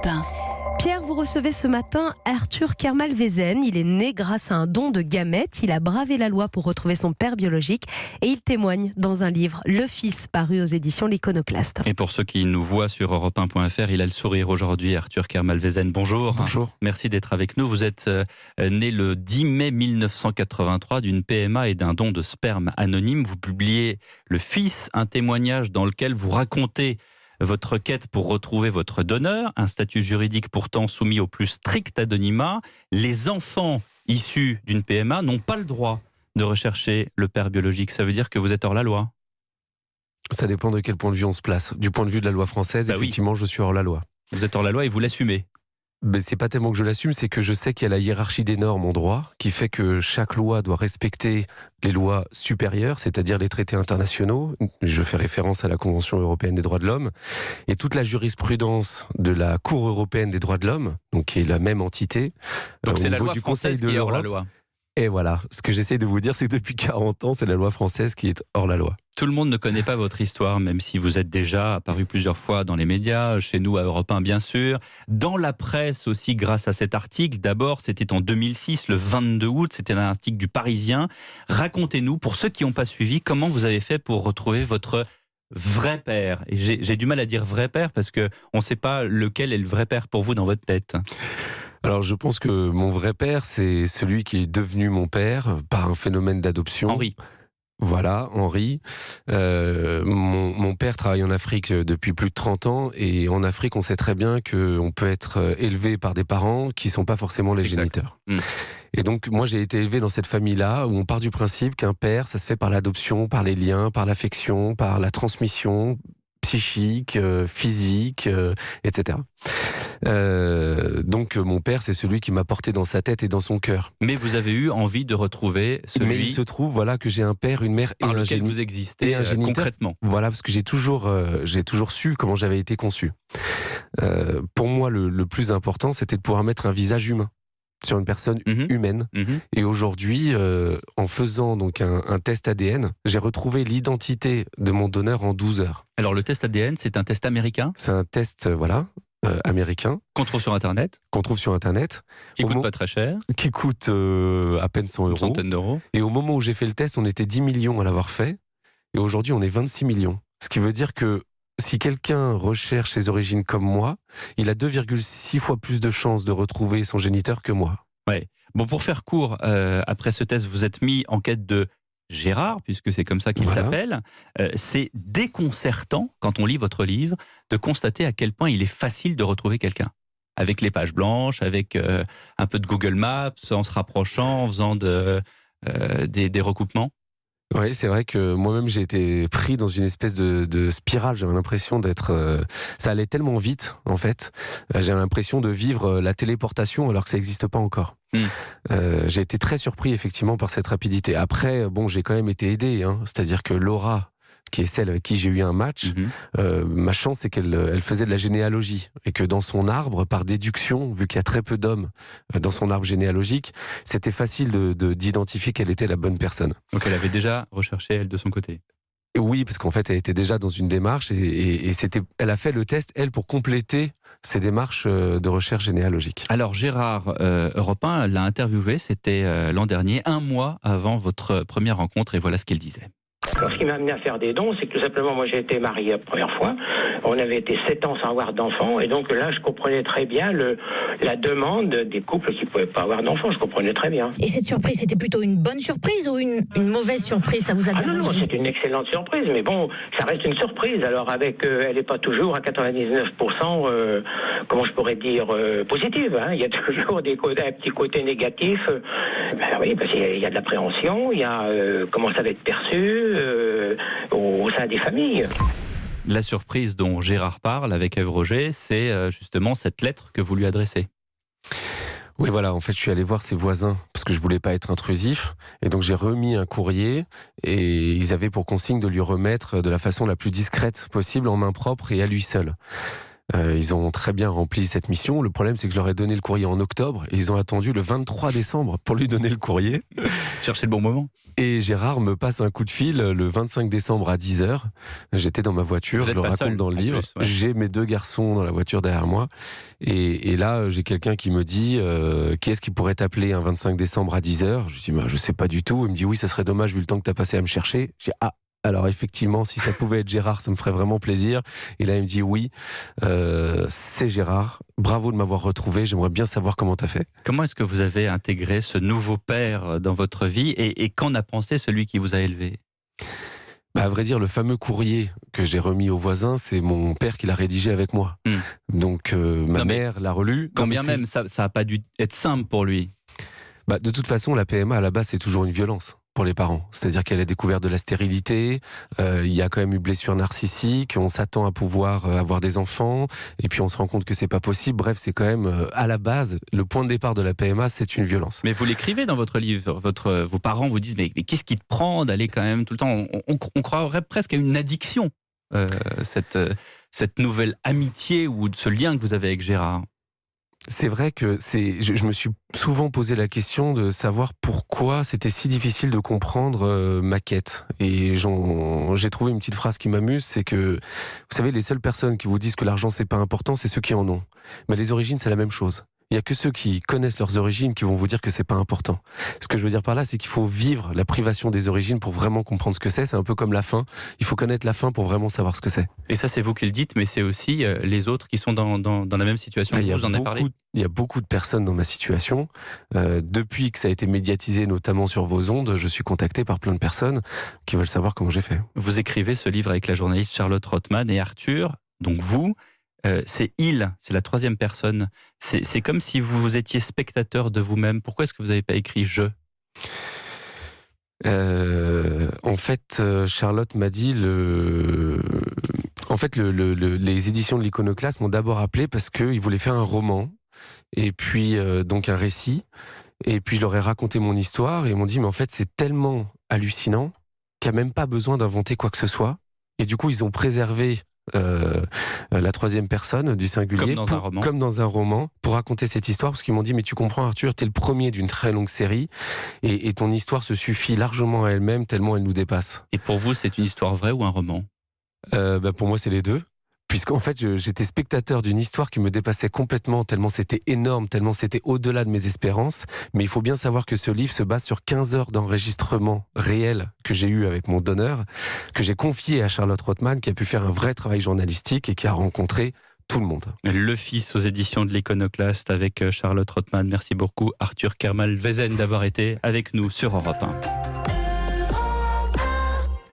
Europe 1. Pierre, vous recevez ce matin Arthur Kermal-Vezen. Il est né grâce à un don de gamètes. Il a bravé la loi pour retrouver son père biologique et il témoigne dans un livre, Le Fils, paru aux éditions L'Iconoclaste. Et pour ceux qui nous voient sur europe1.fr, il a le sourire aujourd'hui, Arthur Kermal-Vezen. Bonjour. Bonjour. Merci d'être avec nous. Vous êtes né le 10 mai 1983 d'une PMA et d'un don de sperme anonyme. Vous publiez Le Fils, un témoignage dans lequel vous racontez votre quête pour retrouver votre donneur, un statut juridique pourtant soumis au plus strict anonymat. Les enfants issus d'une PMA n'ont pas le droit de rechercher le père biologique. Ça veut dire que vous êtes hors la loi ? Ça dépend de quel point de vue on se place. Du point de vue de la loi française, effectivement, je suis hors la loi. Vous êtes hors la loi et vous l'assumez ? Mais c'est pas tellement que je l'assume, c'est que je sais qu'il y a la hiérarchie des normes en droit, qui fait que chaque loi doit respecter les lois supérieures, c'est-à-dire les traités internationaux. Je fais référence à la Convention européenne des droits de l'homme. Et toute la jurisprudence de la Cour européenne des droits de l'homme, donc qui est la même entité. Donc c'est la loi du française Conseil qui de est hors la l'Europe. loi. Et voilà, ce que j'essaie de vous dire, c'est que depuis 40 ans, c'est la loi française qui est hors la loi. Tout le monde ne connaît pas votre histoire, même si vous êtes déjà apparu plusieurs fois dans les médias, chez nous à Europe 1 bien sûr, dans la presse aussi grâce à cet article. D'abord, c'était en 2006, le 22 août, c'était un article du Parisien. Racontez-nous, pour ceux qui n'ont pas suivi, comment vous avez fait pour retrouver votre vrai père. Et j'ai du mal à dire vrai père parce qu'on ne sait pas lequel est le vrai père pour vous dans votre tête. Alors je pense que mon vrai père, c'est celui qui est devenu mon père par un phénomène d'adoption. Henri. Voilà, Henri. Mon père travaille en Afrique depuis plus de 30 ans et en Afrique, on sait très bien qu'on peut être élevé par des parents qui ne sont pas forcément les géniteurs. Et donc, moi, j'ai été élevé dans cette famille-là où on part du principe qu'un père, ça se fait par l'adoption, par les liens, par l'affection, par la transmission psychique, physique, etc. Donc mon père, c'est celui qui m'a porté dans sa tête et dans son cœur. Mais vous avez eu envie de retrouver celui... Mais il se trouve voilà, que j'ai un père, une mère et par un lequel géniteur. vous existez concrètement. Voilà, parce que j'ai toujours su comment j'avais été conçu. Pour moi, le plus important, c'était de pouvoir mettre un visage humain sur une personne humaine. Et aujourd'hui, en faisant donc un test ADN, j'ai retrouvé l'identité de mon donneur en 12 heures. Alors le test ADN, c'est un test américain ? C'est un test, américain. Qu'on trouve sur Internet ? Qu'on trouve sur Internet. Qui coûte pas très cher ? Qui coûte à peine 100 euros. Une centaine d'euros. Et au moment où j'ai fait le test, on était 10 millions à l'avoir fait. Et aujourd'hui, on est 26 millions. Ce qui veut dire que si quelqu'un recherche ses origines comme moi, il a 2,6 fois plus de chances de retrouver son géniteur que moi. Ouais. Bon, pour faire court, après ce test, vous êtes mis en quête de Gérard, puisque c'est comme ça qu'il s'appelle. C'est déconcertant, quand on lit votre livre, de constater à quel point il est facile de retrouver quelqu'un. Avec les pages blanches, avec un peu de Google Maps, en se rapprochant, en faisant des recoupements. Oui, c'est vrai que moi-même j'ai été pris dans une espèce de spirale. J'avais l'impression d'être... ça allait tellement vite, en fait. J'avais l'impression de vivre la téléportation alors que ça n'existe pas encore. J'ai été très surpris, effectivement, par cette rapidité. Après, bon, j'ai quand même été aidé. C'est-à-dire que Laura, qui est celle avec qui j'ai eu un match, ma chance, c'est qu'elle faisait de la généalogie. Et que dans son arbre, par déduction, vu qu'il y a très peu d'hommes dans son arbre généalogique, c'était facile d'identifier quelle était la bonne personne. Donc elle avait déjà recherché, elle, de son côté. Oui, parce qu'en fait, elle était déjà dans une démarche et elle a fait le test, elle, pour compléter ses démarches de recherche généalogique. Alors Gérard, Europe 1 l'a interviewé, c'était l'an dernier, 1 mois avant votre première rencontre, et voilà ce qu'il disait. Alors, ce qui m'a amené à faire des dons, c'est que tout simplement, moi j'ai été marié la première fois, on avait été 7 ans sans avoir d'enfants, et donc là je comprenais très bien la demande des couples qui ne pouvaient pas avoir d'enfants, je comprenais très bien. Et cette surprise, c'était plutôt une bonne surprise ou une mauvaise surprise, ça vous a dérangé ? Non, c'est une excellente surprise, mais bon, ça reste une surprise, alors avec, elle n'est pas toujours à 99%, comment je pourrais dire, positive, il y a toujours un petit côté négatif, oui, parce qu'il y a de l'appréhension, il y a comment ça va être perçu, au sein des familles. La surprise dont Gérard parle avec Ève Roger, c'est justement cette lettre que vous lui adressez. Oui, voilà, en fait, je suis allé voir ses voisins parce que je voulais pas être intrusif. Et donc, j'ai remis un courrier et ils avaient pour consigne de lui remettre de la façon la plus discrète possible, en main propre et à lui seul. Ils ont très bien rempli cette mission. Le problème, c'est que je leur ai donné le courrier en octobre et ils ont attendu le 23 décembre pour lui donner le courrier. Cherchez le bon moment. Et Gérard me passe un coup de fil le 25 décembre à 10h. J'étais dans ma voiture, Vous je êtes le pas raconte seul, dans le en livre. plus, ouais. J'ai mes 2 garçons dans la voiture derrière moi. Et là, j'ai quelqu'un qui me dit qui est-ce qui pourrait t'appeler un 25 décembre à 10h? Je dis je sais pas du tout. Il me dit oui, ça serait dommage vu le temps que tu as passé à me chercher. Je dis alors effectivement, si ça pouvait être Gérard, ça me ferait vraiment plaisir. Et là, il me dit oui, c'est Gérard. Bravo de m'avoir retrouvé. J'aimerais bien savoir comment t'as fait. Comment est-ce que vous avez intégré ce nouveau père dans votre vie et qu'en a pensé celui qui vous a élevé? À vrai dire, le fameux courrier que j'ai remis au voisin, c'est mon père qui l'a rédigé avec moi. Donc ma mère l'a relu. Quand bien même, ça n'a pas dû être simple pour lui. De toute façon, la PMA, à la base, c'est toujours une violence pour les parents. C'est-à-dire qu'elle a découvert de la stérilité, il y a quand même eu blessure narcissique, on s'attend à pouvoir avoir des enfants, et puis on se rend compte que c'est pas possible. Bref, c'est quand même, à la base, le point de départ de la PMA, c'est une violence. Mais vous l'écrivez dans votre livre, vos parents vous disent mais qu'est-ce qui te prend d'aller quand même tout le temps, on croirait presque à une addiction, cette nouvelle amitié ou ce lien que vous avez avec Gérard. C'est vrai que je me suis souvent posé la question de savoir pourquoi c'était si difficile de comprendre ma quête. Et j'ai trouvé une petite phrase qui m'amuse, c'est que, vous savez, les seules personnes qui vous disent que l'argent c'est pas important, c'est ceux qui en ont. Mais les origines, c'est la même chose. Il n'y a que ceux qui connaissent leurs origines qui vont vous dire que c'est pas important. Ce que je veux dire par là, c'est qu'il faut vivre la privation des origines pour vraiment comprendre ce que c'est. C'est un peu comme la faim. Il faut connaître la faim pour vraiment savoir ce que c'est. Et ça, c'est vous qui le dites, mais c'est aussi les autres qui sont dans la même situation. Vous en avez parlé. Il y a beaucoup de personnes dans ma situation. Depuis que ça a été médiatisé, notamment sur vos ondes, je suis contacté par plein de personnes qui veulent savoir comment j'ai fait. Vous écrivez ce livre avec la journaliste Charlotte Rothman et Arthur, donc vous. C'est il, c'est la troisième personne. C'est comme si vous étiez spectateur de vous-même. Pourquoi est-ce que vous n'avez pas écrit « je » ? En fait, Charlotte m'a dit les éditions de l'Iconoclaste m'ont d'abord appelé parce qu'ils voulaient faire un roman et puis donc un récit. Et puis je leur ai raconté mon histoire et ils m'ont dit mais en fait c'est tellement hallucinant qu'il n'y a même pas besoin d'inventer quoi que ce soit. Et du coup ils ont préservé la troisième personne du singulier comme dans un roman pour raconter cette histoire, parce qu'ils m'ont dit mais tu comprends Arthur, t'es le premier d'une très longue série et ton histoire se suffit largement à elle-même tellement elle nous dépasse. Et pour vous c'est une histoire vraie ou un roman? Pour moi c'est les deux, puisqu'en fait j'étais spectateur d'une histoire qui me dépassait complètement, tellement c'était énorme, tellement c'était au-delà de mes espérances. Mais il faut bien savoir que ce livre se base sur 15 heures d'enregistrement réel que j'ai eu avec mon donneur, que j'ai confié à Charlotte Rothman, qui a pu faire un vrai travail journalistique et qui a rencontré tout le monde. Le Fils aux éditions de l'Iconoclaste avec Charlotte Rothman. Merci beaucoup Arthur Kermal-Vezen d'avoir été avec nous sur Europe 1.